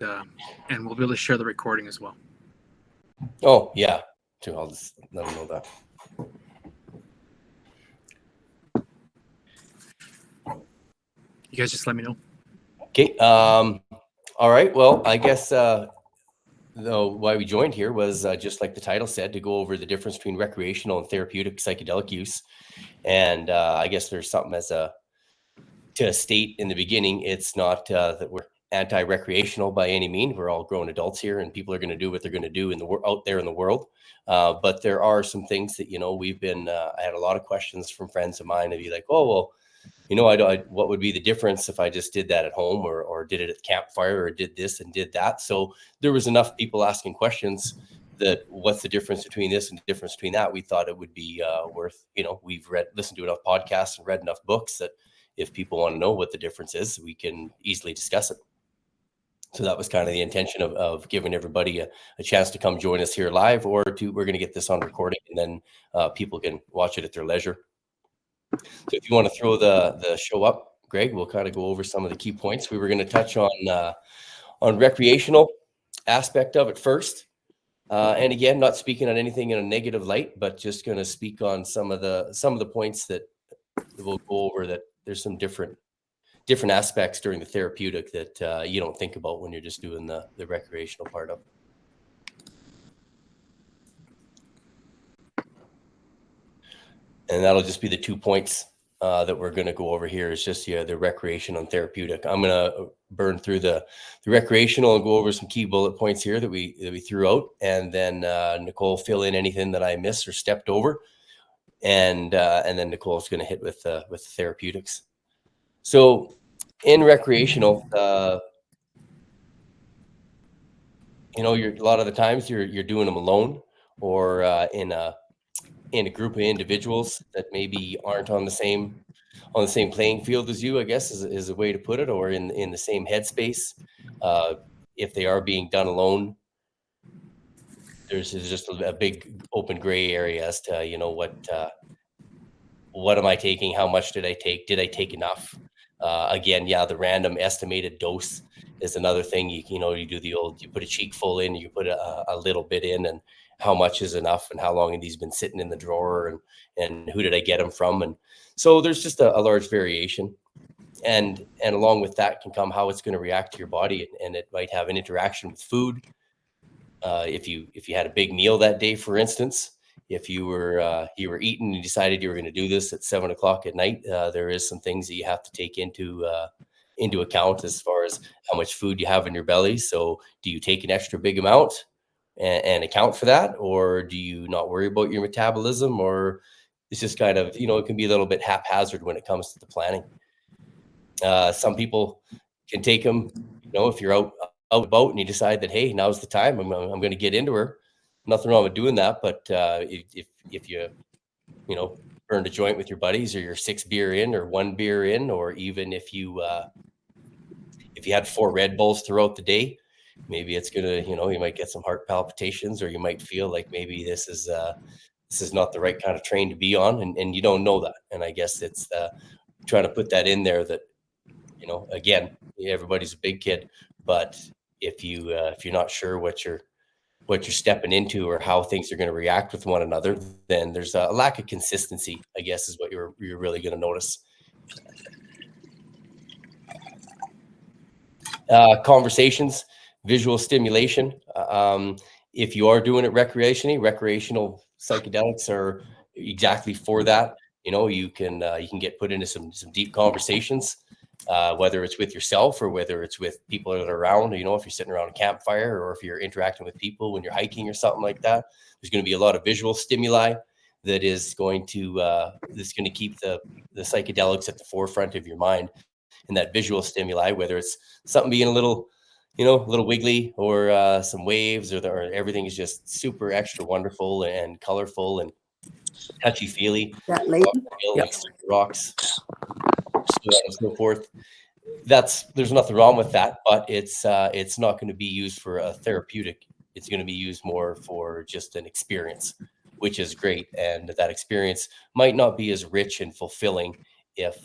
and we'll be able to share the recording as well. Oh yeah, too. I'll just let them know that. You guys just let me know. Okay. All right. Well, I guess though why we joined here was just like the title said, to go over the difference between recreational and therapeutic psychedelic use. And I guess there's something to state in the beginning. It's not that we're anti-recreational by any means. We're all grown adults here, and people are going to do what they're going to do out there in the world. But there are some things that we've been. I had a lot of questions from friends of mine. They'd be like, "Oh well, what would be the difference if I just did that at home or did it at the campfire or did this and did that?" So there was enough people asking questions that what's the difference between this and the difference between that. We thought it would be worth, we've listened to enough podcasts and read enough books that if people want to know what the difference is, we can easily discuss it. So that was kind of the intention of giving everybody a chance to come join us here live, or we're going to get this on recording, and then people can watch it at their leisure. So if you want to throw the show up, Greg, we'll kind of go over some of the key points. We were going to touch on recreational aspect of it first. And again, not speaking on anything in a negative light, but just going to speak on some of the points that we'll go over, that there's some different aspects during the therapeutic that you don't think about when you're just doing the recreational part of it. And that'll just be the 2 points that we're going to go over here. Is just the recreational and therapeutic. I'm going to burn through the recreational and go over some key bullet points here that we threw out, and then Nicole fill in anything that I missed or stepped over, and then Nicole's going to hit with the therapeutics. So in recreational, a lot of the times you're doing them alone, or in a group of individuals that maybe aren't on the same playing field as you, I guess is a way to put it, or in the same headspace. If they are being done alone, there's just a big open gray area as to what am I taking? How much did I take? Did I take enough? Again, the random estimated dose is another thing. You do you put a cheekful in, you put a little bit in, and how much is enough, and how long have these been sitting in the drawer, and who did I get them from? And so there's just a large variation. And along with that can come how it's going to react to your body, and it might have an interaction with food. If you had a big meal that day, for instance, if you were eating and you decided you were going to do this at 7 o'clock at night, there is some things that you have to take into account as far as how much food you have in your belly. So do you take an extra big amount and account for that, or do you not worry about your metabolism, or it's just kind of, it can be a little bit haphazard when it comes to the planning. Some people can take them, if you're out about and you decide that, hey, now's the time, I'm going to get into her. Nothing wrong with doing that. But if you burned a joint with your buddies, or you're 6 beer in or 1 beer in, or even if you had 4 Red Bulls throughout the day, maybe it's going to, you might get some heart palpitations, or you might feel like maybe this is not the right kind of train to be on. And you don't know that. And I guess it's trying to put that in there that, again, everybody's a big kid, but if you're not sure what you're stepping into or how things are going to react with one another, then there's a lack of consistency, I guess, is what you're really going to notice. Conversations, visual stimulation. If you are doing it recreationally, recreational psychedelics are exactly for that. You can get put into some deep conversations, whether it's with yourself or whether it's with people that are around. If you're sitting around a campfire, or if you're interacting with people when you're hiking or something like that, there's going to be a lot of visual stimuli that is going to keep the psychedelics at the forefront of your mind. And that visual stimuli, whether it's something being a little wiggly, or some waves, or everything is just super extra wonderful and colorful and touchy-feely, like rocks, so on and so forth. There's nothing wrong with that, but it's not going to be used for a therapeutic. It's going to be used more for just an experience, which is great. And that experience might not be as rich and fulfilling if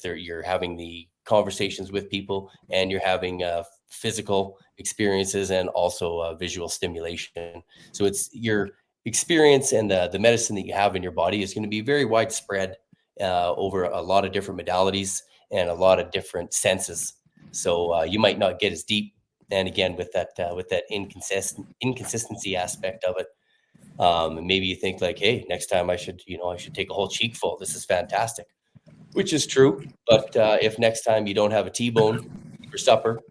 you're having the conversations with people, and you're having physical experiences and also visual stimulation. So it's your experience and the medicine that you have in your body is going to be very widespread over a lot of different modalities and a lot of different senses. So you might not get as deep. And again, with that inconsistency aspect of it, maybe you think like, hey, next time I should take a whole cheek full. This is fantastic, which is true. But if next time you don't have a T-bone for supper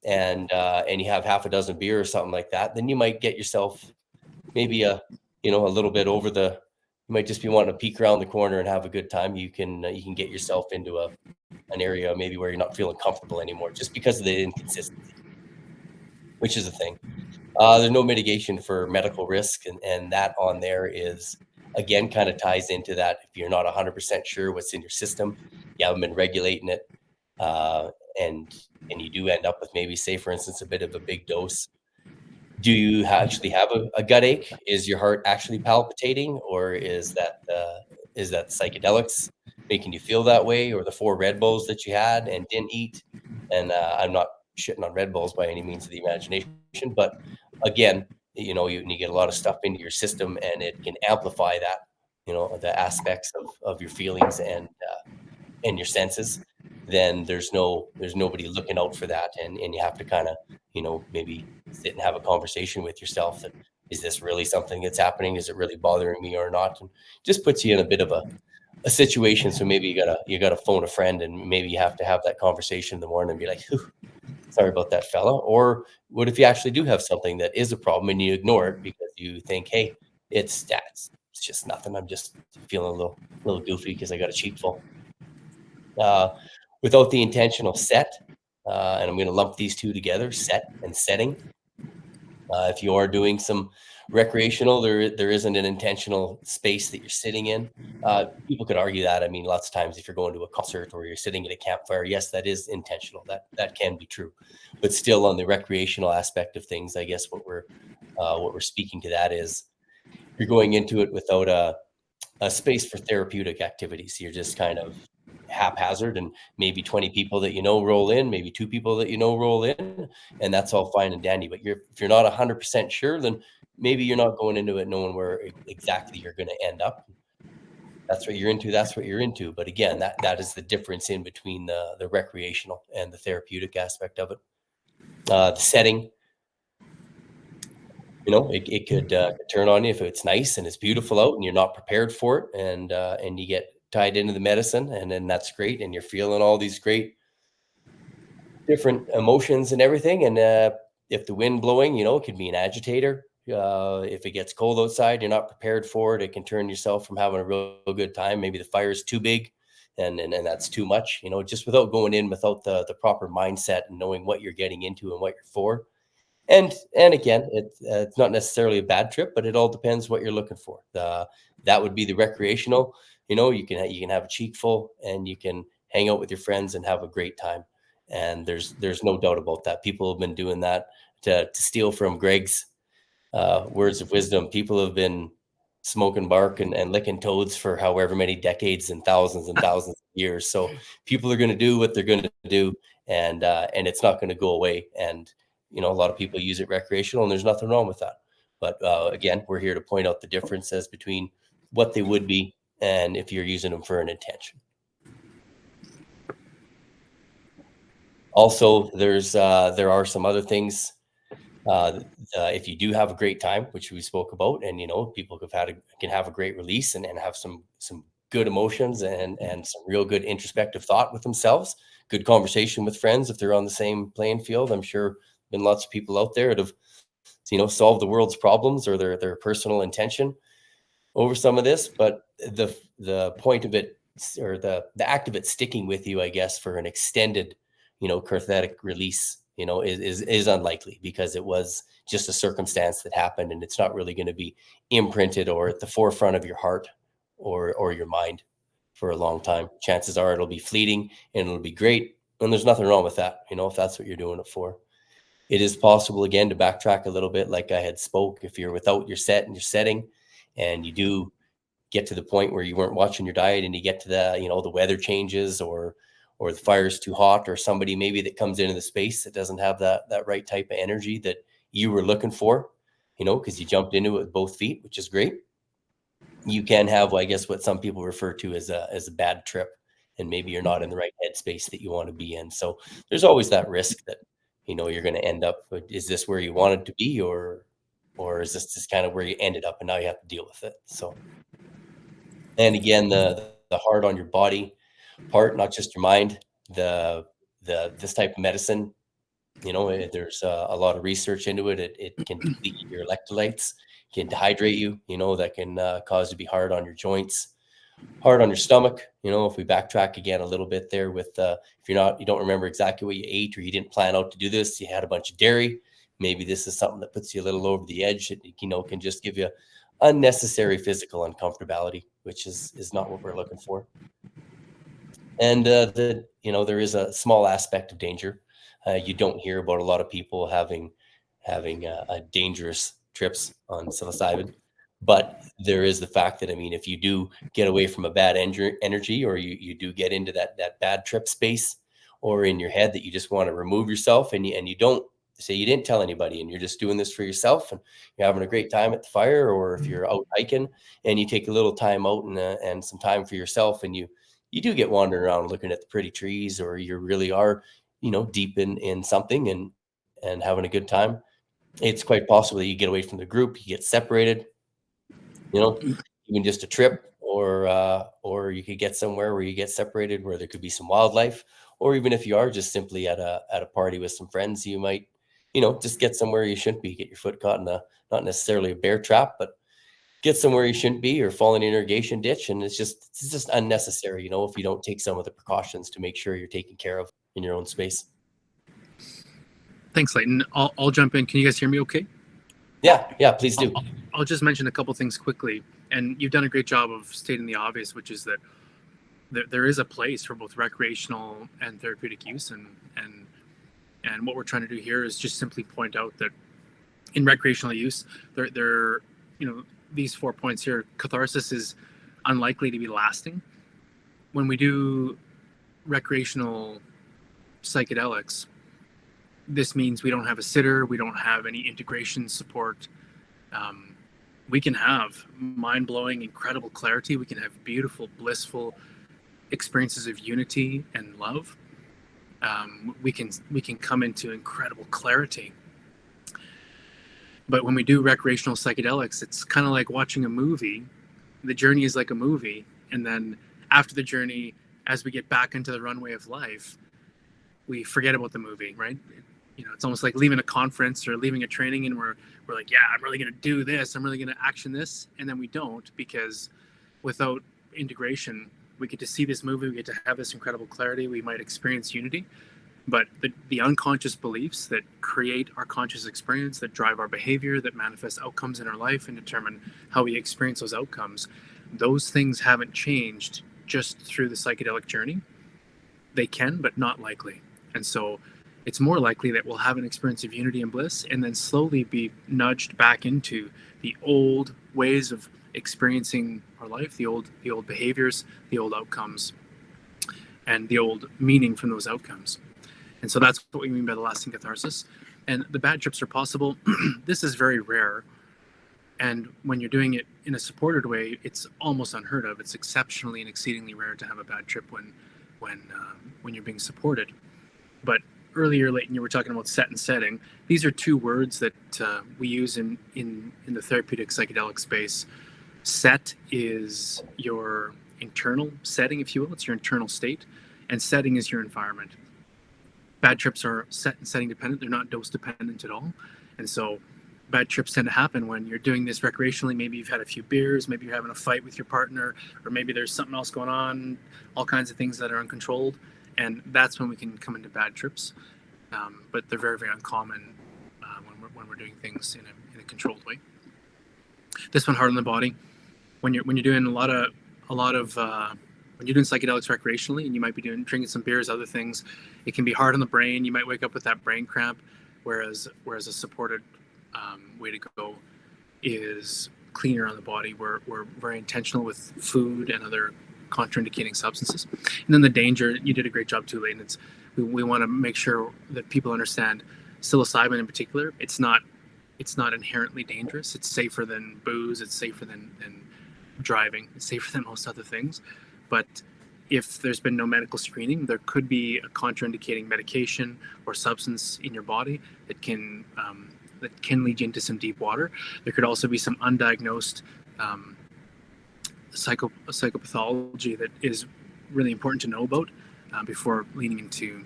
and you have half a dozen beer or something like that, then you might get yourself maybe a little bit over the. You might just be wanting to peek around the corner and have a good time. You can get yourself into an area maybe where you're not feeling comfortable anymore just because of the inconsistency, which is a thing. There's no mitigation for medical risk, and that on there is again kind of ties into that. If you're not 100% sure what's in your system, you haven't been regulating it, uh, and you do end up with maybe, say, for instance, a bit of a big dose. Do you actually have a gut ache? Is your heart actually palpitating, or is that psychedelics making you feel that way, or the 4 Red Bulls that you had and didn't eat? And I'm not shitting on Red Bulls by any means of the imagination, but again, you get a lot of stuff into your system, and it can amplify that, the aspects of your feelings and your senses. Then there's nobody looking out for that, and you have to kind of maybe sit and have a conversation with yourself that, is this really something that's happening? Is it really bothering me or not? And just puts you in a bit of a situation. So maybe you gotta phone a friend, and maybe you have to have that conversation in the morning and be like, "Whew, sorry about that, fella." Or what if you actually do have something that is a problem and you ignore it because you think, hey, it's just nothing. I'm just feeling a little goofy because I got a cheek full. Uh, without the intentional set, and I'm going to lump these two together, set and setting. If you are doing some recreational, there isn't an intentional space that you're sitting in. People could argue that. I mean, lots of times if you're going to a concert or you're sitting at a campfire, yes, that is intentional. That can be true, but still, on the recreational aspect of things, I guess what we're speaking to that is you're going into it without a space for therapeutic activities. You're just kind of haphazard, and maybe 20 people that roll in, maybe 2 people that roll in, and that's all fine and dandy. But if you're not 100% sure, then maybe you're not going into it knowing where exactly you're going to end up. That's what you're into. That's what you're into. But again, that is the difference in between the recreational and the therapeutic aspect of it. The setting, it could turn on you if it's nice and it's beautiful out and you're not prepared for it, and you get tied into the medicine, and then that's great, and you're feeling all these great different emotions and everything. And if the wind blowing, it can be an agitator. If it gets cold outside, you're not prepared for it. It can turn yourself from having a real good time. Maybe the fire is too big, and that's too much. Just without going in without the proper mindset and knowing what you're getting into and what you're for. And again, it's not necessarily a bad trip, but it all depends what you're looking for. That would be the recreational. You can have a cheek full, and you can hang out with your friends and have a great time. And there's no doubt about that. People have been doing that to steal from Greg's words of wisdom. People have been smoking bark and licking toads for however many decades and thousands of years. So people are going to do what they're going to do, and it's not going to go away. And a lot of people use it recreational, and there's nothing wrong with that. But again, we're here to point out the differences between what they would be and if you're using them for an intention. Also, there are some other things. If you do have a great time, which we spoke about, and people can have a great release and have some good emotions and some real good introspective thought with themselves, good conversation with friends if they're on the same playing field. I'm sure been lots of people out there that have solved the world's problems or their personal intention over some of this. But the point of it, or the act of it sticking with you, I guess, for an extended cathartic release, is unlikely, because it was just a circumstance that happened, and it's not really going to be imprinted or at the forefront of your heart or your mind for a long time. Chances are it'll be fleeting and it'll be great, and there's nothing wrong with that, if that's what you're doing it for. It is possible, again, to backtrack a little bit, like I had spoke, if you're without your set and your setting, and you do get to the point where you weren't watching your diet, and you get to the weather changes, or or the fire's too hot, or somebody maybe that comes into the space that doesn't have that right type of energy that you were looking for, because you jumped into it with both feet, which is great. You can have, I guess, what some people refer to as a bad trip, and maybe you're not in the right headspace that you want to be in. So there's always that risk that you're going to end up. Is this where you wanted to be, or is this just kind of where you ended up, and now you have to deal with it? So, and again, the hard on your body part, not just your mind. This type of medicine, there's a lot of research into it. It can deplete your electrolytes, can dehydrate you. That can cause you to be hard on your joints, hard on your stomach. If we backtrack again a little bit there with if you don't remember exactly what you ate, or you didn't plan out to do this, you had a bunch of dairy. Maybe this is something that puts you a little over the edge. It can just give you unnecessary physical uncomfortability, which is not what we're looking for. And there is a small aspect of danger. You don't hear about a lot of people having dangerous trips on psilocybin, but there is the fact that, I mean, if you do get away from a bad energy, or you do get into that bad trip space, or in your head that you just want to remove yourself, and you don't say, you didn't tell anybody, and you're just doing this for yourself, and you're having a great time at the fire, or if you're out hiking and you take a little time out and some time for yourself, and you do get wandering around looking at the pretty trees, or you really are, deep in something, and having a good time. It's quite possible that you get away from the group, you get separated, you know, even just a trip, or you could get somewhere where you get separated, where there could be some wildlife, or even if you are just simply at a party with some friends, you might, just get somewhere you shouldn't be, get your foot caught in not necessarily a bear trap, but get somewhere you shouldn't be, or fall in an irrigation ditch. And it's just unnecessary, if you don't take some of the precautions to make sure you're taken care of in your own space. Thanks, Leighton. I'll jump in. Can you guys hear me okay? Yeah, please do. I'll just mention a couple things quickly. And you've done a great job of stating the obvious, which is that there is a place for both recreational and therapeutic use. And what we're trying to do here is just simply point out that in recreational use, these 4 points here, catharsis is unlikely to be lasting. When we do recreational psychedelics, this means we don't have a sitter, we don't have any integration support. We can have mind-blowing, incredible clarity. We can have beautiful, blissful experiences of unity and love. We can come into incredible clarity. But when we do recreational psychedelics, it's kind of like watching a movie. The journey is like a movie, and then after the journey, as we get back into the runway of life, we forget about the movie, right? It's almost like leaving a conference or leaving a training, and we're like, yeah, I'm really going to do this. I'm really going to action this. And then we don't, because without integration, we get to see this movie. We get to have this incredible clarity. We might experience unity, but the unconscious beliefs that create our conscious experience, that drive our behavior, that manifest outcomes in our life and determine how we experience those outcomes, those things haven't changed just through the psychedelic journey. They can, but not likely. And so it's more likely that we'll have an experience of unity and bliss, and then slowly be nudged back into the old ways of experiencing our life, the old behaviors, the old outcomes, and the old meaning from those outcomes. And so that's what we mean by the lasting catharsis. And the bad trips are possible. This is very rare. And when you're doing it in a supported way, it's almost unheard of. It's exceptionally and exceedingly rare to have a bad trip when you're being supported. But earlier, Leighton, you were talking about set and setting. These are two words that we use in the therapeutic psychedelic space. Set is your internal setting, if you will. It's your internal state. And setting is your environment. Bad trips are set and setting dependent. They're not dose dependent at all. And so bad trips tend to happen when you're doing this recreationally. Maybe you've had a few beers, maybe you're having a fight with your partner, or maybe there's something else going on, all kinds of things that are uncontrolled. And that's when we can come into bad trips. But they're very, very uncommon when we're doing things in a controlled way. This one, hard on the body. When you're doing a lot of when you're doing psychedelics recreationally, and you might be drinking some beers, other things, it can be hard on the brain. You might wake up with that brain cramp, whereas a supported way to go is cleaner on the body. We're very intentional with food and other contraindicating substances. And then the danger, you did a great job too, Leighton. We want to make sure that people understand psilocybin in particular. It's not inherently dangerous. It's safer than booze. It's safer than driving. It's safer than most other things. But if there's been no medical screening, there could be a contraindicating medication or substance in your body that can lead you into some deep water. There could also be some undiagnosed psychopathology that is really important to know about before leaning into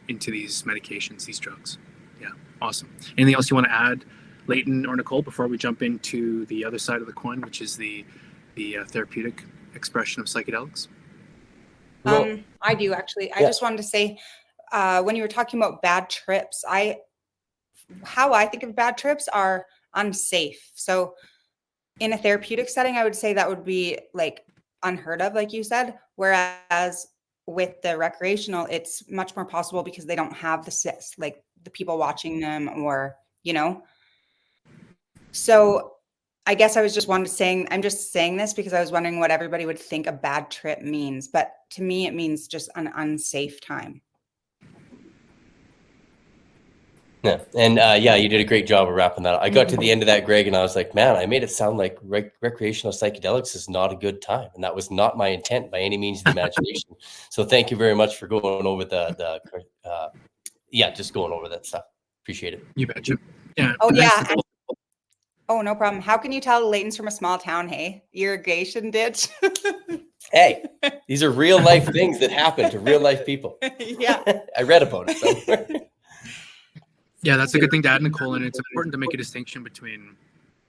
these medications, these drugs. Yeah, awesome. Anything else you want to add, Leighton or Nicole, before we jump into the other side of the coin, which is the therapeutic expression of psychedelics? Well, I do actually. I just wanted to say, when you were talking about bad trips, how I think of bad trips are unsafe. So in a therapeutic setting, I would say that would be like unheard of, like you said. Whereas with the recreational, it's much more possible because they don't have the people watching them, or, So I guess I was just I'm just saying this because I was wondering what everybody would think a bad trip means. But to me, it means just an unsafe time. Yeah. And you did a great job of wrapping that up. I got to the end of that, Greg, and I was like, man, I made it sound like recreational psychedelics is not a good time. And that was not my intent by any means of the imagination. So thank you very much for going over just going over that stuff. Appreciate it. You betcha. Yeah. Oh, yeah. Oh, no problem. How can you tell Leighton's from a small town, hey? Irrigation ditch? Hey, these are real life things that happen to real life people. Yeah. I read about it somewhere. Yeah, that's a good thing to add, Nicole. And it's important to make a distinction between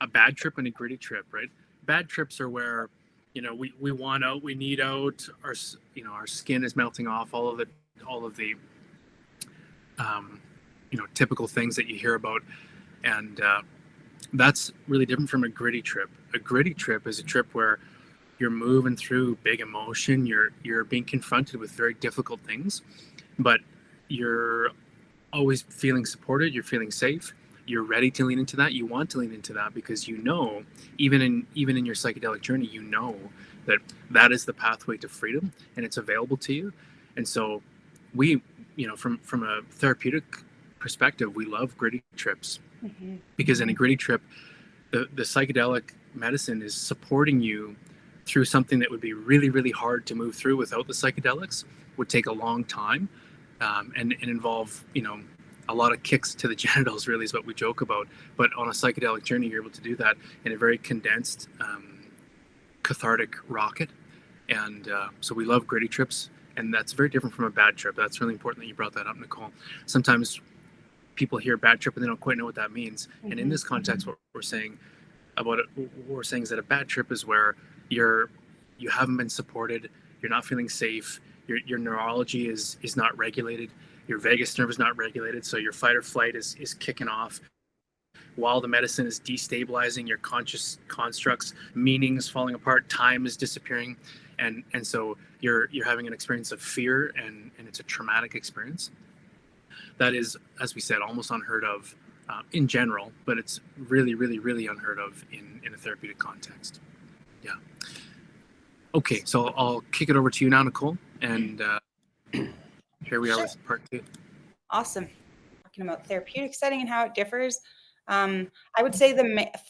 a bad trip and a gritty trip, right? Bad trips are where, we want out, we need out, our skin is melting off, all of the typical things that you hear about. And that's really different from a gritty trip. A gritty trip is a trip where you're moving through big emotion, you're being confronted with very difficult things, but you're always feeling supported, you're feeling safe, you're ready to lean into that, you want to lean into that because even in your psychedelic journey, that is the pathway to freedom and it's available to you. And so we, from a therapeutic perspective, we love gritty trips because in a gritty trip, the psychedelic medicine is supporting you through something that would be really, really hard to move through without the psychedelics, would take a long time. And involve, a lot of kicks to the genitals, really, is what we joke about. But on a psychedelic journey, you're able to do that in a very condensed, cathartic rocket. And so we love gritty trips, and that's very different from a bad trip. That's really important that you brought that up, Nicole. Sometimes people hear bad trip and they don't quite know what that means. And in this context, what we're saying is that a bad trip is where you haven't been supported, you're not feeling safe. Your neurology is not regulated. Your vagus nerve is not regulated. So your fight or flight is kicking off while the medicine is destabilizing your conscious constructs, meanings falling apart, time is disappearing. And so you're having an experience of fear and it's a traumatic experience. That is, as we said, almost unheard of in general, but it's really, really, really unheard of in a therapeutic context. Yeah. Okay, so I'll kick it over to you now, Nicole. And here we are with part 2. Awesome. Talking about therapeutic setting and how it differs. I would say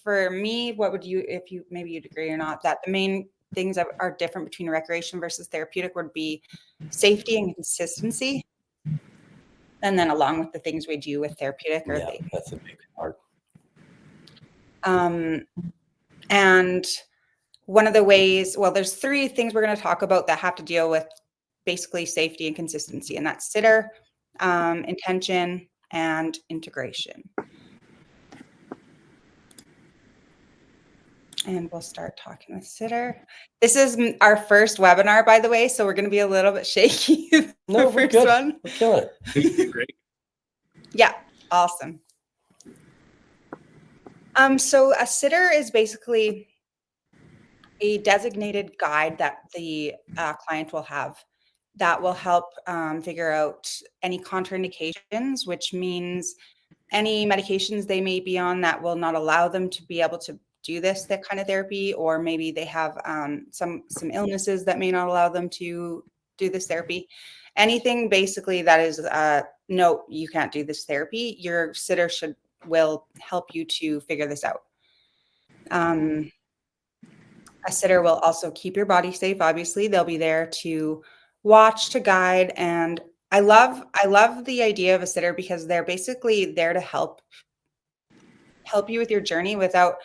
for me, what would you, if you, maybe you'd agree or not, that the main things that are different between recreation versus therapeutic would be safety and consistency. And then along with the things we do with therapeutic. That's a big part. And one of the ways, there's 3 things we're going to talk about that have to deal with basically safety and consistency, and that's sitter, intention, and integration. And we'll start talking with sitter. This is our first webinar, by the way, so we're going to be a little bit shaky. No, we're good. One. We're killing it. Great. Yeah, awesome. So a sitter is basically a designated guide that the client will have that will help figure out any contraindications, which means any medications they may be on that will not allow them to be able to do that kind of therapy, or maybe they have some illnesses that may not allow them to do this therapy. Anything basically that is no, you can't do this therapy, your sitter will help you to figure this out. A sitter will also keep your body safe. Obviously, they'll be there to watch, to guide, and I love the idea of a sitter because they're basically there to help you with your journey without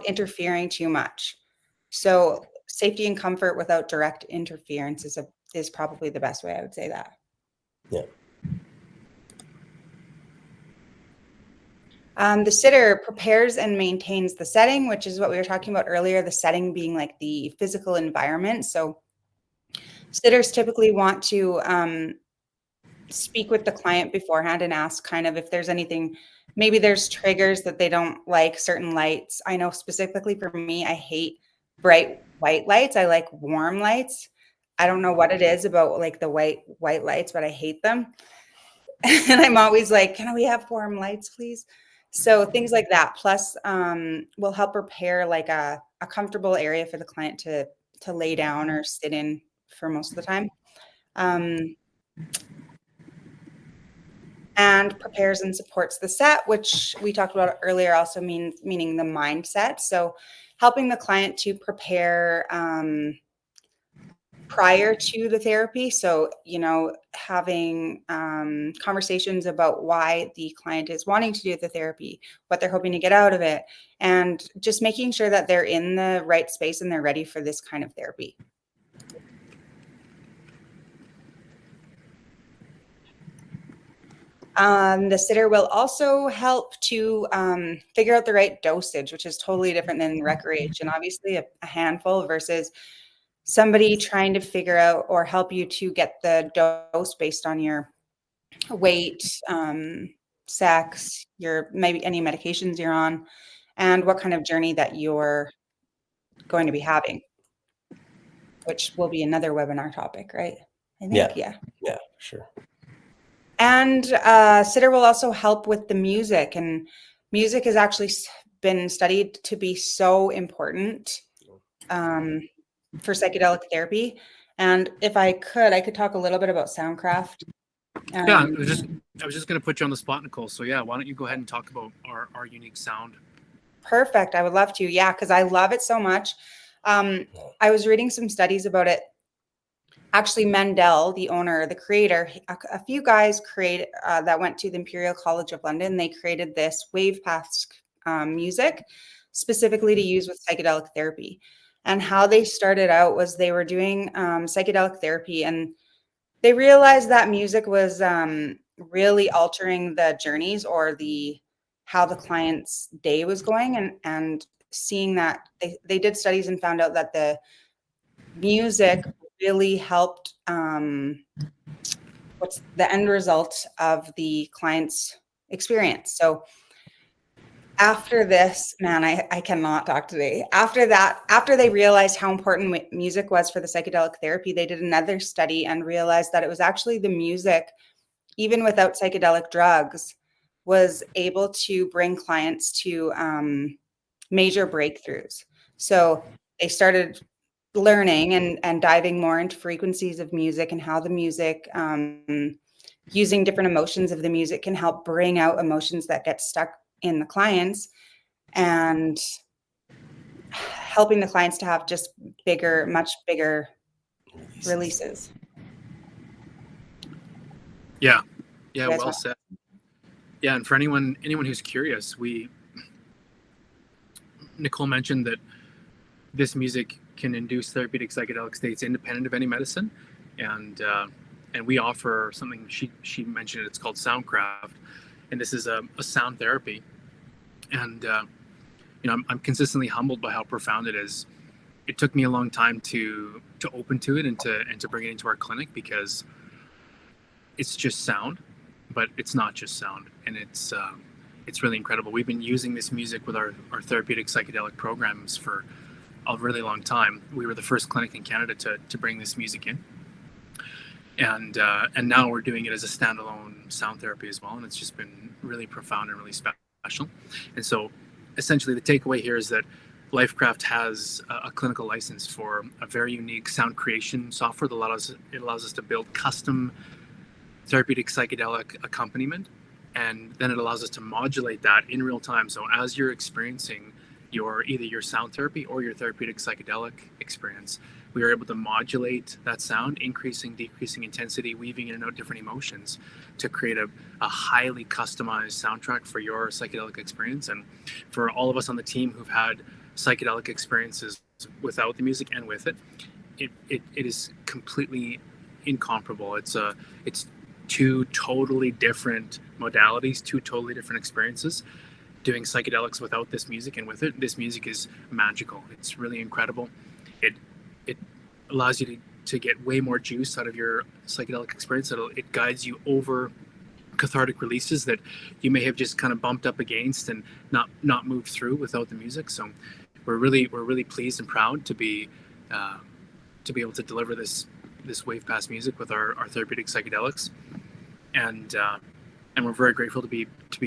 interfering too much. So safety and comfort without direct interference is probably the best way I would say that. Yeah. The sitter prepares and maintains the setting, which is what we were talking about earlier, the setting being like the physical environment. So sitters typically want to speak with the client beforehand and ask kind of if there's anything, maybe there's triggers that they don't like, certain lights. I know specifically for me, I hate bright white lights. I like warm lights. I don't know what it is about like the white lights, but I hate them. And I'm always like, can we have warm lights, please? So things like that. Plus, will help prepare like a comfortable area for the client to lay down or sit in for most of the time. And prepares and supports the set, which we talked about earlier, also meaning the mindset. So helping the client to prepare prior to the therapy. So, having conversations about why the client is wanting to do the therapy, what they're hoping to get out of it, and just making sure that they're in the right space and they're ready for this kind of therapy. The sitter will also help to figure out the right dosage, which is totally different than recreation. Obviously, a handful versus somebody trying to figure out or help you to get the dose based on your weight, sex, maybe any medications you're on, and what kind of journey that you're going to be having, which will be another webinar topic, right? I think, yeah, sure. And sitter will also help with the music, and music has actually been studied to be so important for psychedelic therapy. And if I could talk a little bit about Soundcraft. Yeah, I was just going to put you on the spot, Nicole. So yeah, why don't you go ahead and talk about our unique sound? Perfect. I would love to. Yeah, because I love it so much. I was reading some studies about it. Actually, Mendel, the owner, the creator, a few guys that went to the Imperial College of London. They created this wave paths music specifically to use with psychedelic therapy. And how they started out was they were doing psychedelic therapy, and they realized that music was really altering the journeys or how the client's day was going, and seeing that they did studies and found out that the music really helped what's the end result of the client's experience. So after this, man, I cannot talk today. After they realized how important music was for the psychedelic therapy, they did another study and realized that it was actually the music, even without psychedelic drugs, was able to bring clients to major breakthroughs. So they started learning and diving more into frequencies of music and how the music, using different emotions of the music, can help bring out emotions that get stuck in the clients, and helping the clients to have just much bigger releases. Yeah, well said. Yeah, and for anyone who's curious, Nicole mentioned that this music can induce therapeutic psychedelic states independent of any medicine, and we offer something. She mentioned it's called Soundcraft, and this is a sound therapy. And I'm consistently humbled by how profound it is. It took me a long time to open to it and to bring it into our clinic, because it's just sound, but it's not just sound, and it's really incredible. We've been using this music with our therapeutic psychedelic programs for a really long time. We were the first clinic in Canada to bring this music in, and now we're doing it as a standalone sound therapy as well, and it's just been really profound and really special. And so essentially the takeaway here is that LifeCraft has a clinical license for a very unique sound creation software that allows us to build custom therapeutic psychedelic accompaniment, and then it allows us to modulate that in real time. So as you're experiencing either your sound therapy or your therapeutic psychedelic experience, we are able to modulate that sound, increasing, decreasing intensity, weaving in and out different emotions to create a highly customized soundtrack for your psychedelic experience. And for all of us on the team who've had psychedelic experiences without the music and with it, it is completely incomparable. It's two totally different modalities, two totally different experiences. Doing psychedelics without this music and with it, this music is magical. It's really incredible. It allows you to get way more juice out of your psychedelic experience. It guides you over cathartic releases that you may have just kind of bumped up against and not moved through without the music. So we're really pleased and proud to be able to deliver this wave pass music with our therapeutic psychedelics, and we're very grateful to be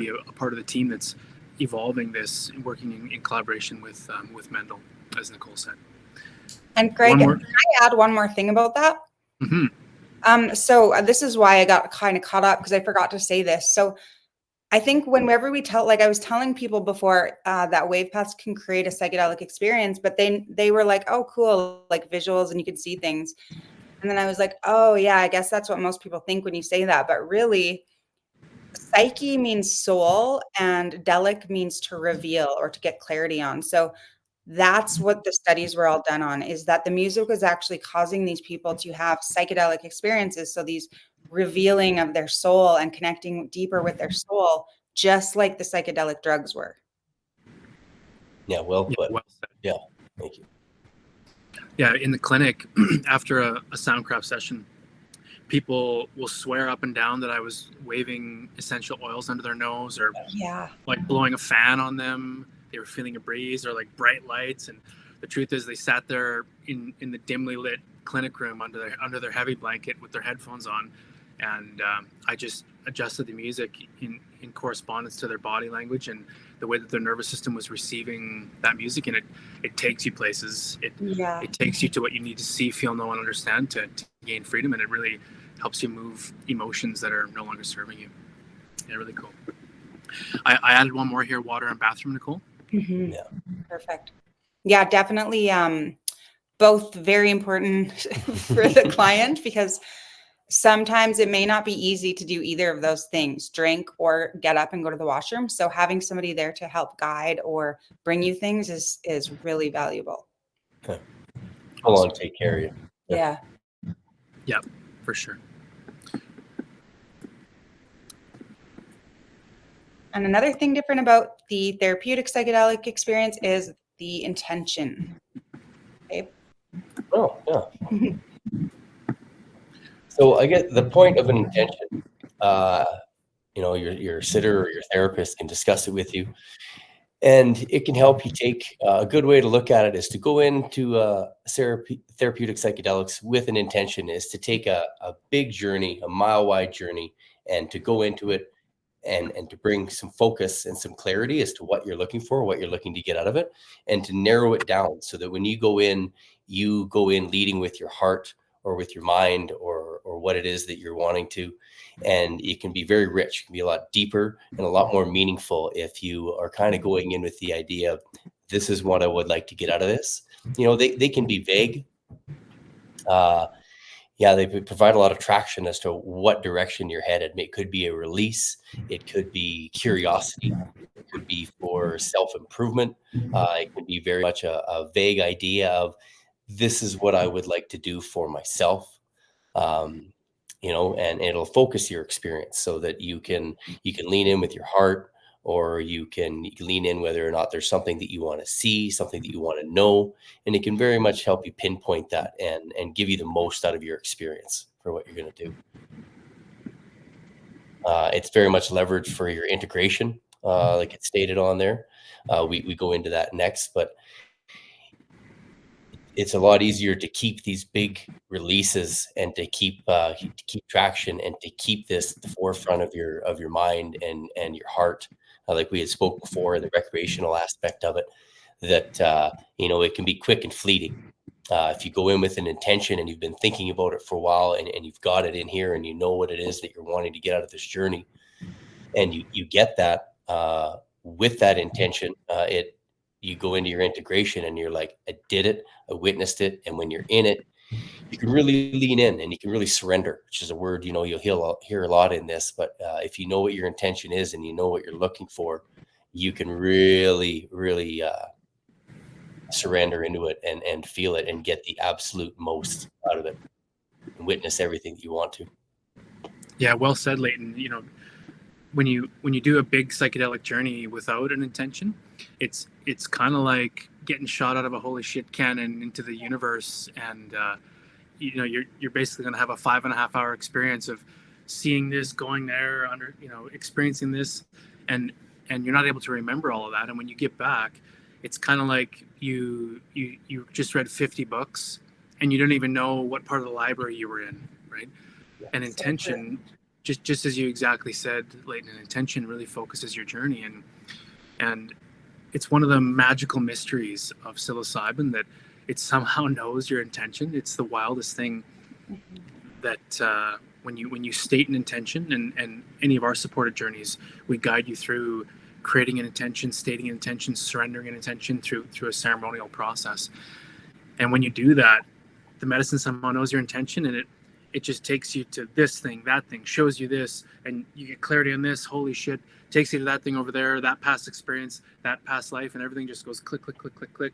a part of the team that's evolving this and working in collaboration with Mendel, as Nicole said. And Greg, can I add one more thing about that? Mm-hmm. So this is why I got kind of caught up, because I forgot to say this. So I think whenever we tell, like I was telling people before, that wave paths can create a psychedelic experience, but they were like, oh, cool, like visuals and you can see things. And then I was like, oh yeah, I guess that's what most people think when you say that. But really, psyche means soul and delic means to reveal or to get clarity on. So that's what the studies were all done on, is that the music was actually causing these people to have psychedelic experiences. So these revealing of their soul and connecting deeper with their soul, just like the psychedelic drugs were. Yeah, well put. Well said. Yeah, thank you. Yeah, in the clinic, after a Soundcraft session, people will swear up and down that I was waving essential oils under their nose, or like blowing a fan on them. They were feeling a breeze, or like bright lights. And the truth is, they sat there in the dimly lit clinic room under their heavy blanket with their headphones on, and I just adjusted the music in correspondence to their body language and the way that their nervous system was receiving that music, and it takes you places. It takes you to what you need to see, feel, know, and understand to gain freedom, and it really helps you move emotions that are no longer serving you. Yeah, really cool. I added one more here: water and bathroom, Nicole. Mm-hmm. Yeah, perfect. Yeah, definitely. Both very important for the client, because sometimes it may not be easy to do either of those things, drink or get up and go to the washroom. So having somebody there to help guide or bring you things is really valuable. Okay. How long to take care of you? Yeah. Yeah, for sure. And another thing different about the therapeutic psychedelic experience is the intention. Okay. Oh, yeah. So I get the point of an intention. Your sitter or your therapist can discuss it with you, and it can help you take a good way to look at it is to go into therapeutic psychedelics with an intention, is to take a big journey, a mile-wide journey, and to go into it and to bring some focus and some clarity as to what you're looking for, what you're looking to get out of it, and to narrow it down so that when you go in leading with your heart or with your mind or what it is that you're wanting to. And it can be very rich, it can be a lot deeper and a lot more meaningful if you are kind of going in with the idea of, this is what I would like to get out of this. They can be vague. They provide a lot of traction as to what direction you're headed. It could be a release. It could be curiosity. It could be for self-improvement. It could be very much a vague idea of, this is what I would like to do for myself. And it'll focus your experience so that you can lean in with your heart, or you can lean in whether or not there's something that you want to see, something that you want to know, and it can very much help you pinpoint that and give you the most out of your experience for what you're going to do. It's very much leveraged for your integration, like it's stated on there. We go into that next, but it's a lot easier to keep these big releases and to keep traction and to keep this at the forefront of your mind and your heart like we had spoke before, the recreational aspect of it, that it can be quick and fleeting. If you go in with an intention and you've been thinking about it for a while, and you've got it in here, and you know what it is that you're wanting to get out of this journey, and you get that with that intention, you go into your integration and you're like, I did it, I witnessed it. And when you're in it, you can really lean in and you can really surrender, which is a word, you'll hear a lot in this. But if you know what your intention is and you know what you're looking for, you can really, really surrender into it and feel it and get the absolute most out of it and witness everything that you want to. Yeah, well said, Leighton. When you do a big psychedelic journey without an intention, it's kind of like getting shot out of a holy shit cannon into the universe, and you're basically going to have a 5.5 hour experience of seeing this, going there, experiencing this, and you're not able to remember all of that. And when you get back, it's kind of like you just read 50 books and you don't even know what part of the library you were in, right? And intention, just as you exactly said, Leighton, an intention really focuses your journey, and it's one of the magical mysteries of psilocybin that it somehow knows your intention. It's the wildest thing that when you state an intention, and any of our supported journeys, we guide you through creating an intention, stating an intention, surrendering an intention through a ceremonial process. And when you do that, the medicine somehow knows your intention, and it just takes you to this thing, that thing, shows you this, and you get clarity on this, holy shit, takes you to that thing over there, that past experience, that past life, and everything just goes click, click, click, click, click.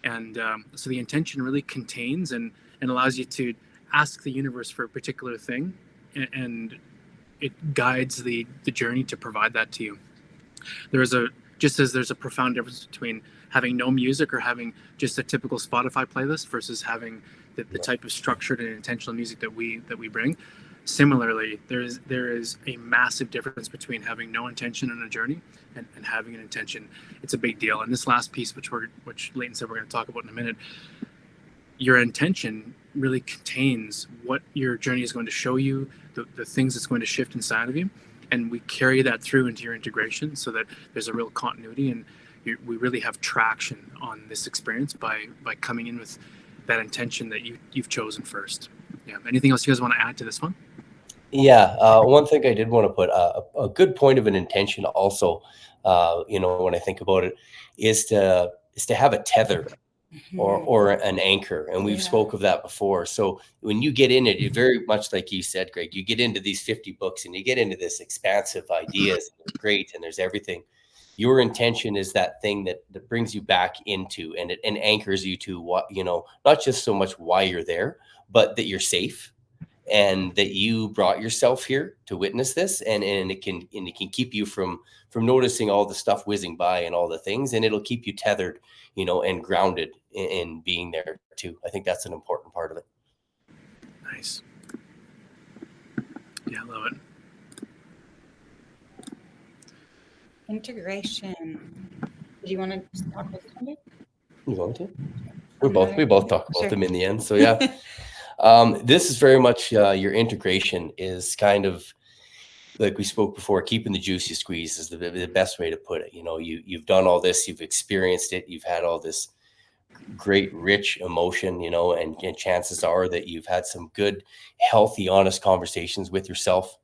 And so the intention really contains and allows you to ask the universe for a particular thing, and it guides the journey to provide that to you. Just as there's a profound difference between having no music or having just a typical Spotify playlist versus having the type of structured and intentional music that we bring. Similarly, there is a massive difference between having no intention in a journey and having an intention. It's a big deal. And this last piece, which Leighton said we're going to talk about in a minute, your intention really contains what your journey is going to show you, the things that's going to shift inside of you. And we carry that through into your integration so that there's a real continuity, and we really have traction on this experience by coming in with that intention that you've chosen first. Yeah. Anything else you guys want to add to this one? Yeah. One thing I did want to put a good point of an intention also, when I think about it, is to have a tether or an anchor. And we've spoke of that before. So when you get in it, you very much like you said, Greg, you get into these 50 books and you get into this expansive ideas. And it's great. And there's everything. Your intention is that thing that brings you back into and anchors you to what, not just so much why you're there, but that you're safe and that you brought yourself here to witness this. And it can keep you from noticing all the stuff whizzing by and all the things, and it'll keep you tethered, and grounded in being there too. I think that's an important part of it. Nice. Yeah, I love it. Integration. Did you want to talk about something? You want to? We both talk about them in the end. So yeah, this is very much your integration is kind of like we spoke before. Keeping the juice you squeeze is the best way to put it. You've done all this, you've experienced it, you've had all this great, rich emotion, and chances are that you've had some good, healthy, honest conversations with yourself.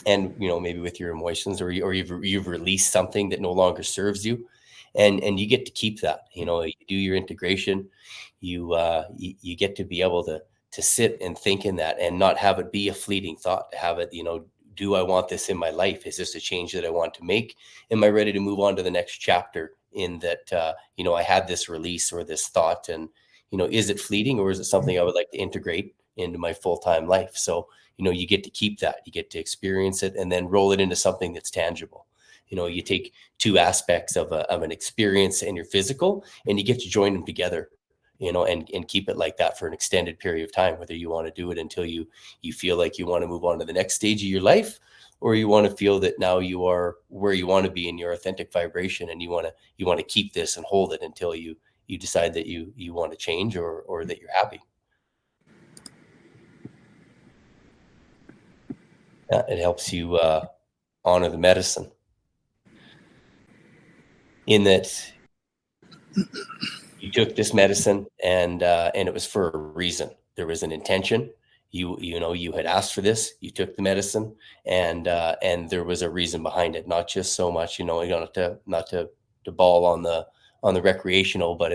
And maybe with your emotions, or you've released something that no longer serves you, and you get to keep that. You do your integration, you get to be able to sit and think in that, and not have it be a fleeting thought. To have it, do I want this in my life? Is this a change that I want to make? Am I ready to move on to the next chapter? In that, I had this release or this thought, and is it fleeting, or is it something I would like to integrate into my full-time life? So you get to keep that, you get to experience it, and then roll it into something that's tangible. You take two aspects of an experience and your physical, and you get to join them together, and keep it like that for an extended period of time, whether you want to do it until you feel like you want to move on to the next stage of your life, or you want to feel that now you are where you want to be in your authentic vibration, and you want to keep this and hold it until you decide that you want to change, or that you're happy. It helps you honor the medicine. in that you took this medicine and it was for a reason. There was an intention. You had asked for this. You took the medicine, and there was a reason behind it. Not just so much, not to ball on the recreational, but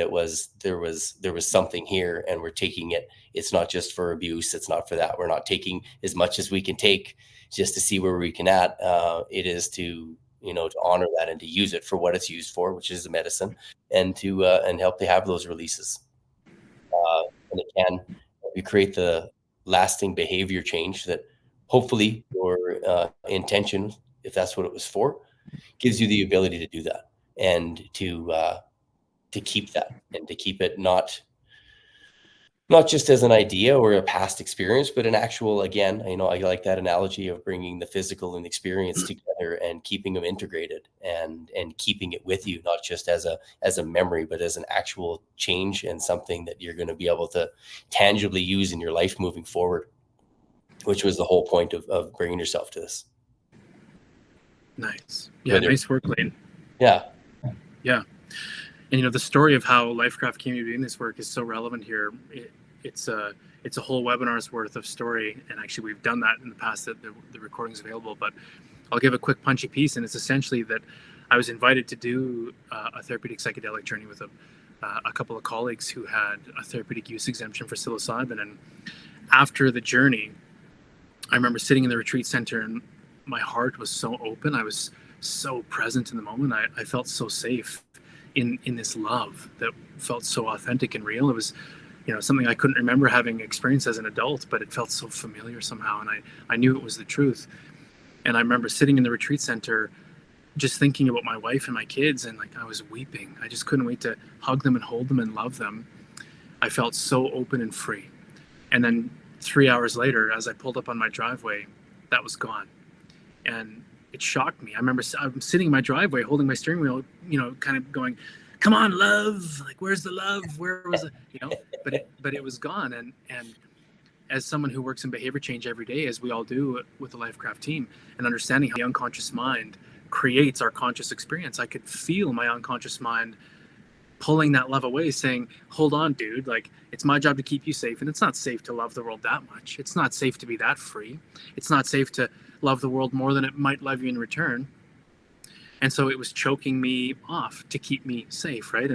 there was something here, and we're taking it. It's not just for abuse. It's not for that. We're not taking as much as we can take just to see where we can at. It is to to honor that and to use it for what it's used for, which is the medicine, and to and help to have those releases. And it can help you create the lasting behavior change that hopefully your intention, if that's what it was for, gives you the ability to do that and to keep that and to keep it not just as an idea or a past experience, but an actual, again, I like that analogy of bringing the physical and experience together and keeping them integrated and keeping it with you, not just as a memory, but as an actual change and something that you're going to be able to tangibly use in your life moving forward, which was the whole point of bringing yourself to this. Nice. Yeah, nice work, Lane. Yeah. Yeah. And the story of how LifeCraft came to be doing this work is so relevant here. It's a whole webinar's worth of story, and actually we've done that in the past. That the recording's available, but I'll give a quick punchy piece, and it's essentially that I was invited to do a therapeutic psychedelic journey with a couple of colleagues who had a therapeutic use exemption for psilocybin. And after the journey, I remember sitting in the retreat center, and my heart was so open. I was so present in the moment. I felt so safe in this love that felt so authentic and real. It was something I couldn't remember having experienced as an adult, but it felt so familiar somehow, and I knew it was the truth. And I remember sitting in the retreat center just thinking about my wife and my kids, and I was weeping. I just couldn't wait to hug them and hold them and love them. I felt so open and free. And then 3 hours later, as I pulled up on my driveway, that was gone. And it shocked me. I remember I'm sitting in my driveway holding my steering wheel, kind of going, come on, love, where's the love? Where was it? But it was gone. And as someone who works in behavior change every day, as we all do with the LifeCraft team, and understanding how the unconscious mind creates our conscious experience, I could feel my unconscious mind pulling that love away, saying, hold on, dude, it's my job to keep you safe. And it's not safe to love the world that much. It's not safe to be that free. It's not safe to love the world more than it might love you in return. And so it was choking me off to keep me safe, right?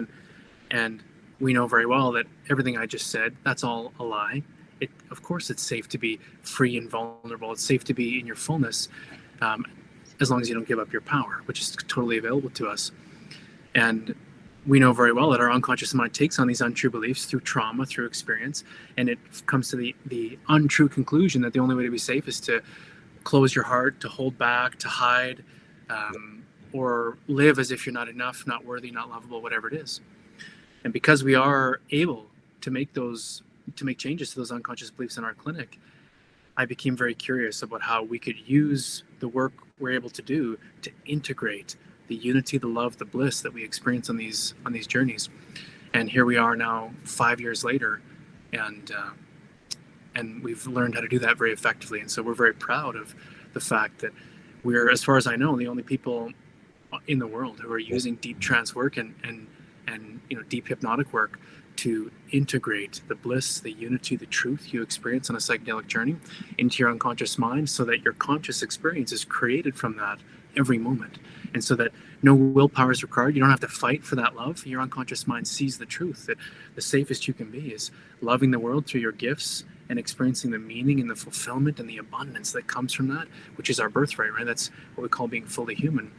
And we know very well that everything I just said, that's all a lie. Of course, it's safe to be free and vulnerable. It's safe to be in your fullness, as long as you don't give up your power, which is totally available to us. And we know very well that our unconscious mind takes on these untrue beliefs through trauma, through experience, and it comes to the untrue conclusion that the only way to be safe is to close your heart, to hold back, to hide, or live as if you're not enough, not worthy, not lovable, whatever it is. And because we are able to make changes to those unconscious beliefs in our clinic, I became very curious about how we could use the work we're able to do to integrate the unity, the love, the bliss that we experience on these journeys. And here we are now 5 years later, and we've learned how to do that very effectively. And so we're very proud of the fact that we're, as far as I know, the only people in the world who are using deep trance work and deep hypnotic work to integrate the bliss, the unity, the truth you experience on a psychedelic journey into your unconscious mind, so that your conscious experience is created from that every moment. And so that no willpower is required. You don't have to fight for that love. Your unconscious mind sees the truth, that the safest you can be is loving the world through your gifts and experiencing the meaning and the fulfillment and the abundance that comes from that, which is our birthright, right? That's what we call being fully human.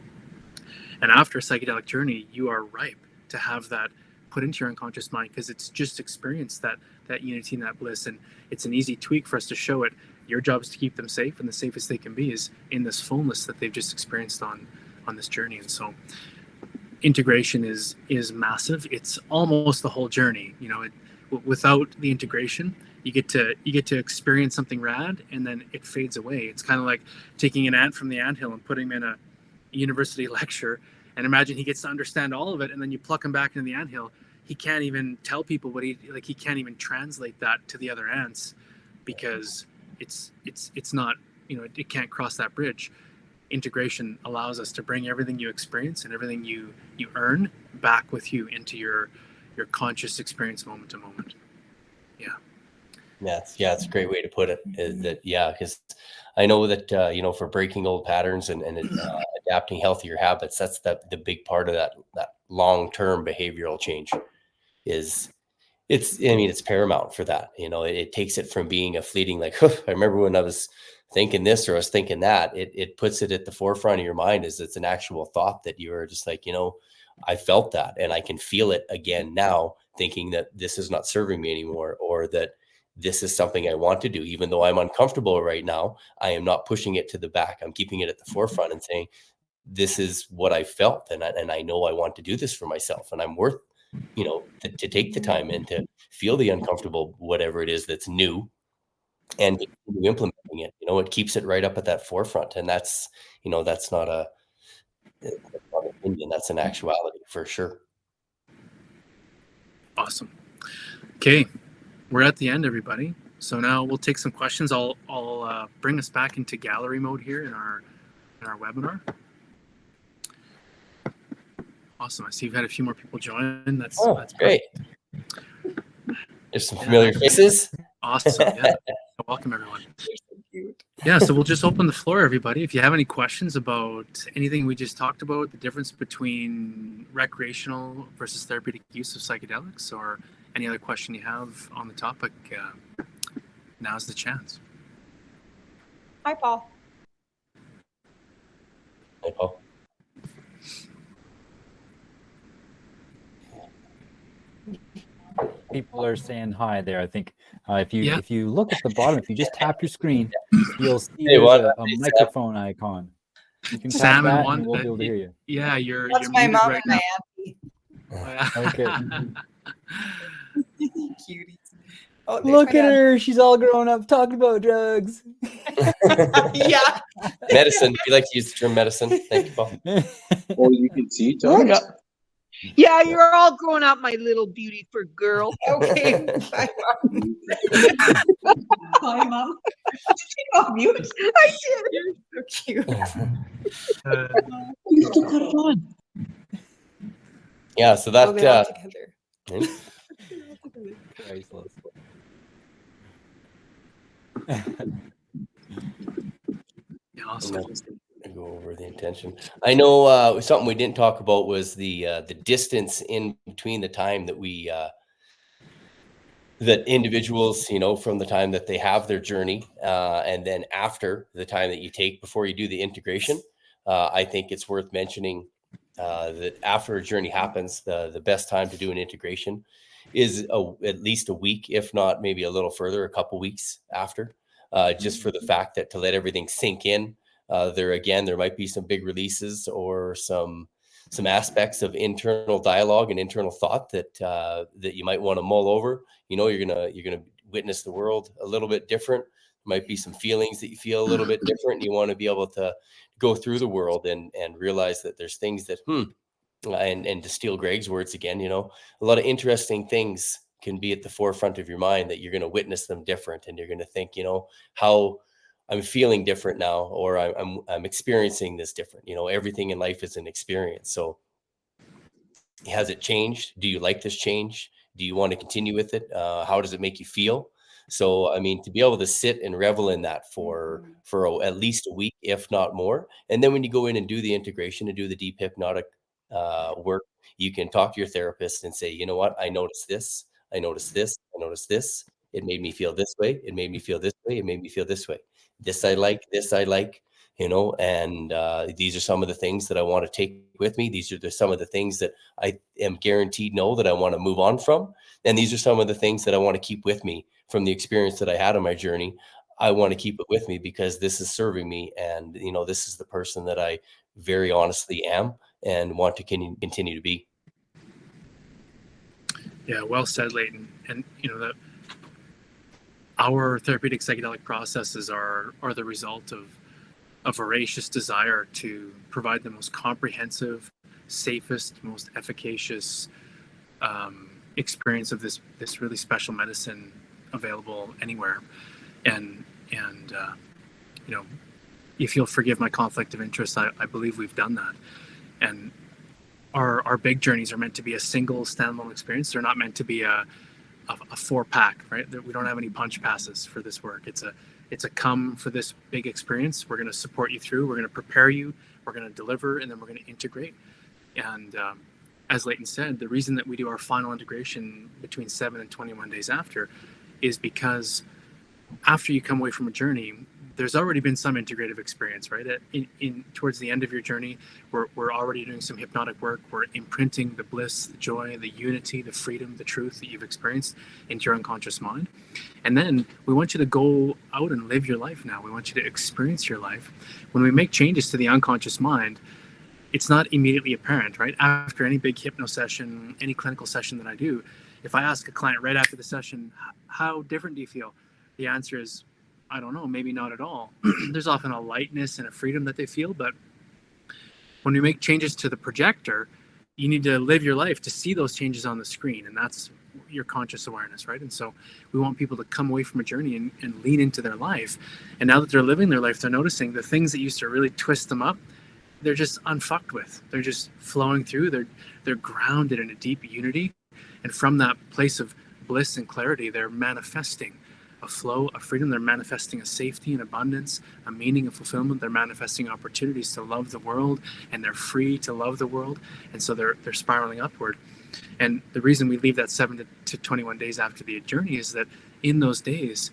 And after a psychedelic journey, you are ripe to have that put into your unconscious mind, because it's just experienced that unity and that bliss. And it's an easy tweak for us to show it. Your job is to keep them safe, and the safest they can be is in this fullness that they've just experienced on this journey. And so integration is massive. It's almost the whole journey. Without the integration, you get to experience something rad, and then it fades away. It's kind of like taking an ant from the anthill and putting him in a university lecture, and imagine he gets to understand all of it, and then you pluck him back into the anthill. He can't even tell people what he can't even translate that to the other ants, because it's not, it can't cross that bridge. integration allows us to bring everything you experience and everything you earn back with you into your conscious experience moment to moment. It's a great way to put it. Is that because I know that for breaking old patterns and adapting healthier habits, that's the big part of that long-term behavioral change. It's paramount for that. It takes it from being a fleeting, like, I remember when I was thinking this or I was thinking that. It puts it at the forefront of your mind as it's an actual thought that you're just like, I felt that and I can feel it again now, thinking that this is not serving me anymore, or that this is something I want to do. Even though I'm uncomfortable right now, I am not pushing it to the back. I'm keeping it at the forefront and saying, this is what I felt. And I know I want to do this for myself, and I'm worth, to take the time and to feel the uncomfortable, whatever it is that's new, and continue implementing it. It keeps it right up at that forefront. And that's not an opinion, that's an actuality for sure. Awesome. Okay, we're at the end, everybody. So now we'll take some questions. I'll bring us back into gallery mode here in our webinar. Awesome. I see you've had a few more people join. That's great. There's some familiar faces. Awesome. Yeah. Welcome, everyone. Yeah, so we'll just open the floor, everybody. If you have any questions about anything we just talked about, the difference between recreational versus therapeutic use of psychedelics, or any other question you have on the topic, now's the chance. Hi, Paul. Hi, Paul. People are saying hi there. I think if you look at the bottom, if you just tap your screen, you'll see there's a microphone icon. You can tap that and we'll be able to hear you. Yeah, That's my mom and my auntie. Okay. Cuties. Oh, look at her. She's all grown up talking about drugs. Yeah. Medicine. You like to use the term medicine. Thank you, Paul. Well, you can see drugs. Yeah, you're all grown up, my little beautiful girl. Okay. Bye, Mom. Bye, Mom. Did you go mute? I did. You're so cute. You still got it on. Yeah, so that together. Priceless. Yeah, awesome. Go over the intention. I know something we didn't talk about was the distance in between the time that we that individuals, from the time that they have their journey and then after the time that you take before you do the integration. I think it's worth mentioning that after a journey happens, the best time to do an integration is at least a week, if not maybe a little further, a couple weeks after, just for the fact that to let everything sink in. There might be some big releases or some aspects of internal dialogue and internal thought that you might want to mull over. You're gonna witness the world a little bit different. There might be some feelings that you feel a little bit different. You want to be able to go through the world and realize that there's things that and to steal Greg's words again, a lot of interesting things can be at the forefront of your mind that you're going to witness them different, and you're going to think, how I'm feeling different now, or I'm experiencing this different. Everything in life is an experience. So has it changed? Do you like this change? Do you want to continue with it? How does it make you feel? So, to be able to sit and revel in that for at least a week, if not more. And then when you go in and do the integration and do the deep hypnotic work, you can talk to your therapist and say, you know what, I noticed this. I noticed this. I noticed this. It made me feel this way. It made me feel this way. It made me feel this way. This I like, and these are some of the things that I want to take with me. These are some of the things that I am guaranteed that I want to move on from. And these are some of the things that I want to keep with me from the experience that I had on my journey. I want to keep it with me because this is serving me. And, this is the person that I very honestly am and want to continue to be. Yeah, well said, Leighton. And, that our therapeutic psychedelic processes are the result of a voracious desire to provide the most comprehensive, safest, most efficacious experience of this really special medicine available anywhere. And if you'll forgive my conflict of interest, I believe we've done that. And our big journeys are meant to be a single standalone experience. They're not meant to be a 4-pack, right? We don't have any punch passes for this work. It's a come for this big experience. We're going to support you through. We're going to prepare you. We're going to deliver, and then we're going to integrate. And as Leighton said, the reason that we do our final integration between 7 and 21 days after is because after you come away from a journey, there's already been some integrative experience, right? In towards the end of your journey, we're already doing some hypnotic work. We're imprinting the bliss, the joy, the unity, the freedom, the truth that you've experienced into your unconscious mind. And then we want you to go out and live your life now. We want you to experience your life. When we make changes to the unconscious mind, it's not immediately apparent, right? After any big hypno session, any clinical session that I do, if I ask a client right after the session, how different do you feel? The answer is, I don't know, maybe not at all. There's often a lightness and a freedom that they feel, but when we make changes to the projector, you need to live your life to see those changes on the screen, and that's your conscious awareness, right? And so we want people to come away from a journey and lean into their life. And now that they're living their life, they're noticing the things that used to really twist them up, they're just unfucked with. They're just flowing through. They're grounded in a deep unity. And from that place of bliss and clarity, they're manifesting a flow of freedom. They're manifesting a safety and abundance, a meaning and fulfillment. They're manifesting opportunities to love the world, and they're free to love the world. And so they're spiraling upward. And the reason we leave that 7 to 21 days after the journey is that in those days,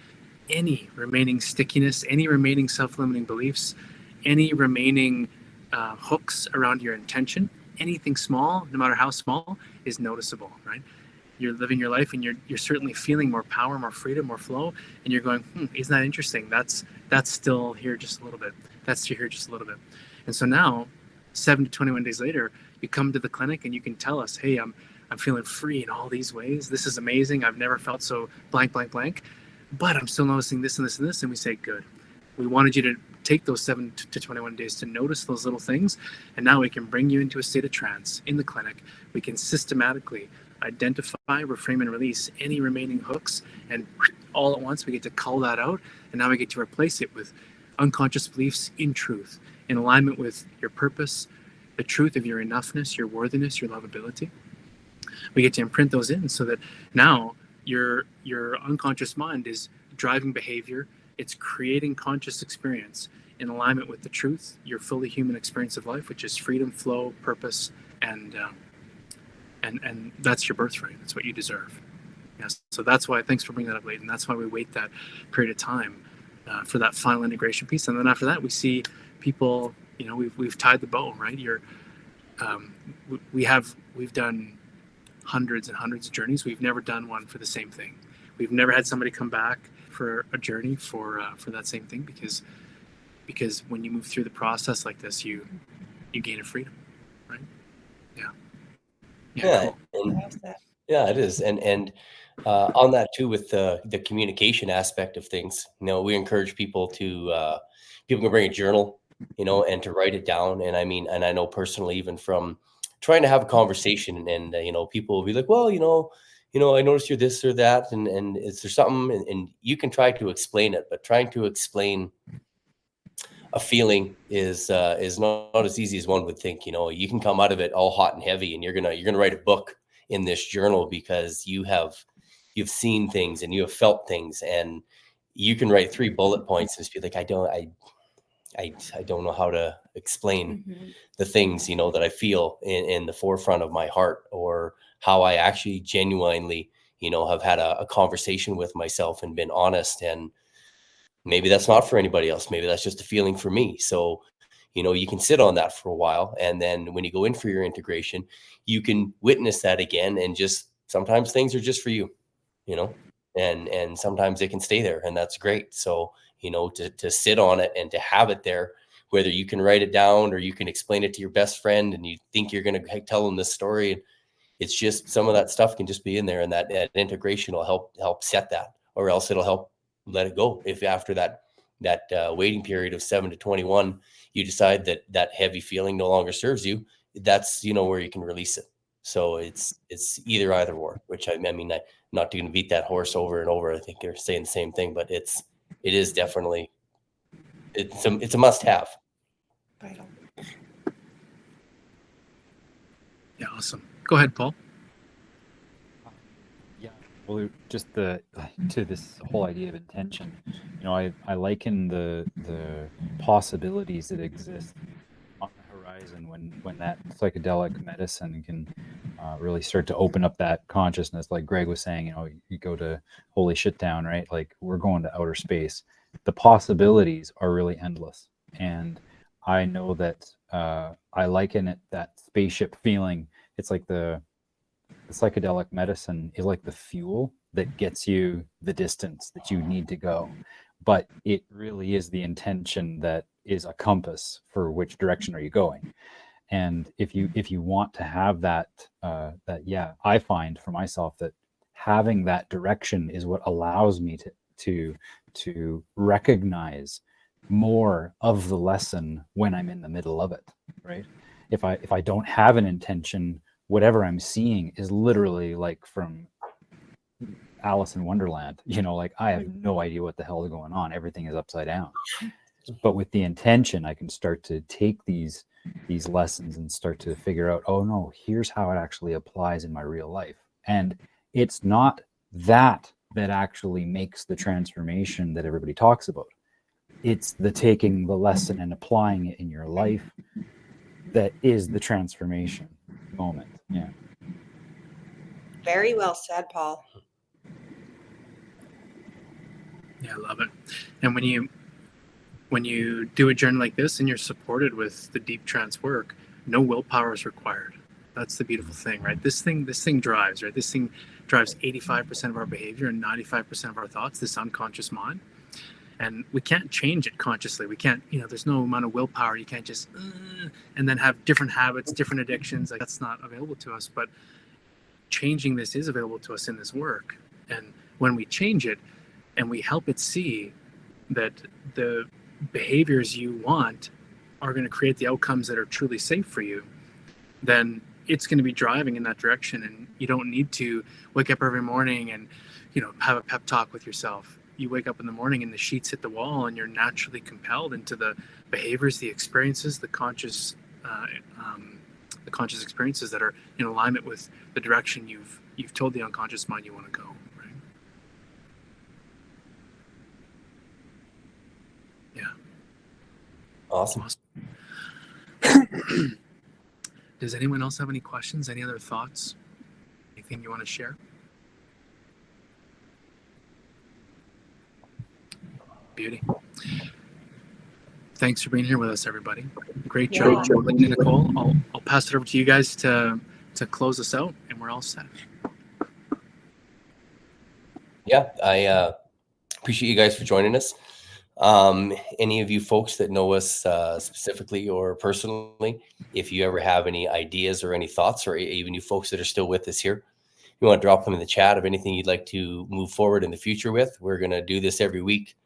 any remaining stickiness, any remaining self-limiting beliefs, any remaining hooks around your intention, anything small, no matter how small, is noticeable, right? You're living your life, and you're certainly feeling more power, more freedom, more flow, and you're going, isn't that interesting? That's still here just a little bit. That's still here just a little bit. And so now, 7 to 21 days later, you come to the clinic and you can tell us, hey, I'm feeling free in all these ways. This is amazing. I've never felt so blank, blank, blank, but I'm still noticing this and this and this. And we say, good. We wanted you to take those 7 to 21 days to notice those little things, and now we can bring you into a state of trance in the clinic. We can systematically identify, reframe, and release any remaining hooks, and all at once we get to call that out, and now we get to replace it with unconscious beliefs in truth, in alignment with your purpose, the truth of your enoughness, your worthiness, your lovability. We get to imprint those in so that now your unconscious mind is driving behavior. It's creating conscious experience in alignment with the truth, your fully human experience of life, which is freedom, flow, purpose, and that's your birthright. That's what you deserve. Yes. So that's why, thanks for bringing that up, Leighton. That's why we wait that period of time for that final integration piece. And then after that, we see people, we've tied the bow, right? We've done hundreds and hundreds of journeys. We've never done one for the same thing. We've never had somebody come back for a journey for that same thing, because when you move through the process like this, you gain a freedom, right? Yeah, cool. Yeah, it is. And on that too, with the communication aspect of things, we encourage people to people can bring a journal, and to write it down. And I know personally, even from trying to have a conversation, and people will be like, well, I noticed you're this or that, and is there something? And you can try to explain it, but trying to explain a feeling is not as easy as one would think. You can come out of it all hot and heavy, and you're gonna write a book in this journal because you've seen things and you have felt things, and you can write 3 bullet points and just be like, I don't know how to explain the things that I feel in the forefront of my heart, or how I actually genuinely have had a conversation with myself and been honest. And maybe that's not for anybody else. Maybe that's just a feeling for me. So, you can sit on that for a while. And then when you go in for your integration, you can witness that again. And just sometimes things are just for you, and sometimes they can stay there, and that's great. So, to sit on it and to have it there, whether you can write it down or you can explain it to your best friend and you think you're going to tell them this story. It's just some of that stuff can just be in there, and that integration will help set that, or else it'll help let it go. If after that waiting period of 7 to 21, you decide that heavy feeling no longer serves you, that's, where you can release it. So it's either or, which I'm not going to beat that horse over and over. I think they're saying the same thing, but it is definitely it's a must have. Vital. Yeah, awesome. Go ahead, Paul. Yeah, well, just to this whole idea of intention, I liken the possibilities that exist on the horizon when that psychedelic medicine can really start to open up that consciousness. Like Greg was saying, you go to holy shit town, right? Like we're going to outer space. The possibilities are really endless, and I know that I liken it, that spaceship feeling. It's like the psychedelic medicine is like the fuel that gets you the distance that you need to go, but it really is the intention that is a compass for which direction are you going. And if you want to have that, I find for myself that having that direction is what allows me to recognize more of the lesson when I'm in the middle of it, right? If I don't have an intention, whatever I'm seeing is literally like from Alice in Wonderland. Like I have no idea what the hell is going on. Everything is upside down. But with the intention, I can start to take these lessons and start to figure out, oh no, here's how it actually applies in my real life. And it's not that actually makes the transformation that everybody talks about. It's the taking the lesson and applying it in your life that is the transformation moment. Yeah. Very well said, Paul. Yeah, I love it. And when you do a journey like this and you're supported with the deep trance work, no willpower is required. That's the beautiful thing, right? This thing drives, right? This thing drives 85% of our behavior and 95% of our thoughts, this unconscious mind. And we can't change it consciously. We can't, there's no amount of willpower. You can't just, and then have different habits, different addictions. Like that's not available to us. But changing this is available to us in this work. And when we change it and we help it see that the behaviors you want are going to create the outcomes that are truly safe for you, then it's going to be driving in that direction. And you don't need to wake up every morning and, have a pep talk with yourself. You wake up in the morning and the sheets hit the wall and you're naturally compelled into the behaviors, the experiences, the conscious experiences that are in alignment with the direction you've told the unconscious mind you want to go. Right? Yeah. Awesome. Does anyone else have any questions? Any other thoughts? Anything you want to share? Beauty. Thanks for being here with us, everybody. Great job, Nicole. I'll pass it over to you guys to close us out, and we're all set. Yeah, I appreciate you guys for joining us. Any of you folks that know us specifically or personally, if you ever have any ideas or any thoughts, or even you folks that are still with us here, you want to drop them in the chat of anything you'd like to move forward in the future with. We're going to do this every week.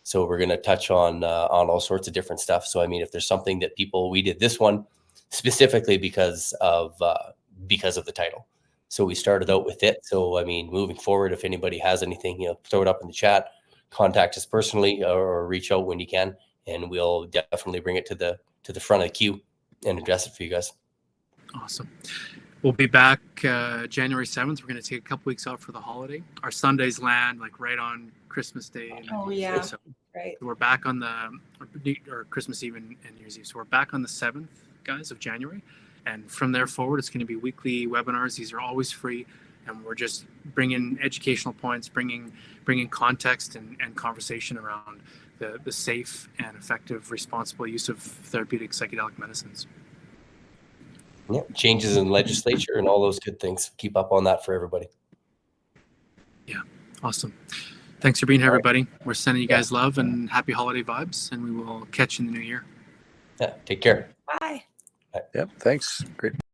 So we're going to touch on all sorts of different stuff. So, I mean, if there's something that we did this one specifically because of the title. So we started out with it. So, I mean, moving forward, if anybody has anything, throw it up in the chat, contact us personally or reach out when you can. And we'll definitely bring it to the front of the queue and address it for you guys. Awesome. We'll be back January 7th. We're going to take a couple weeks off for the holiday. Our Sundays land like right on Christmas Day. And so right. We're back on or Christmas Eve and New Year's Eve. So we're back on the 7th, guys, of January. And from there forward, it's going to be weekly webinars. These are always free. And we're just bringing educational points, bringing context and conversation around the safe and effective, responsible use of therapeutic psychedelic medicines. Yeah, changes in legislature and all those good things. Keep up on that for everybody. Yeah, awesome. Thanks for being here, everybody. We're sending you guys love and happy holiday vibes, and we will catch you in the new year. Yeah, take care. Bye. Yep, thanks. Great.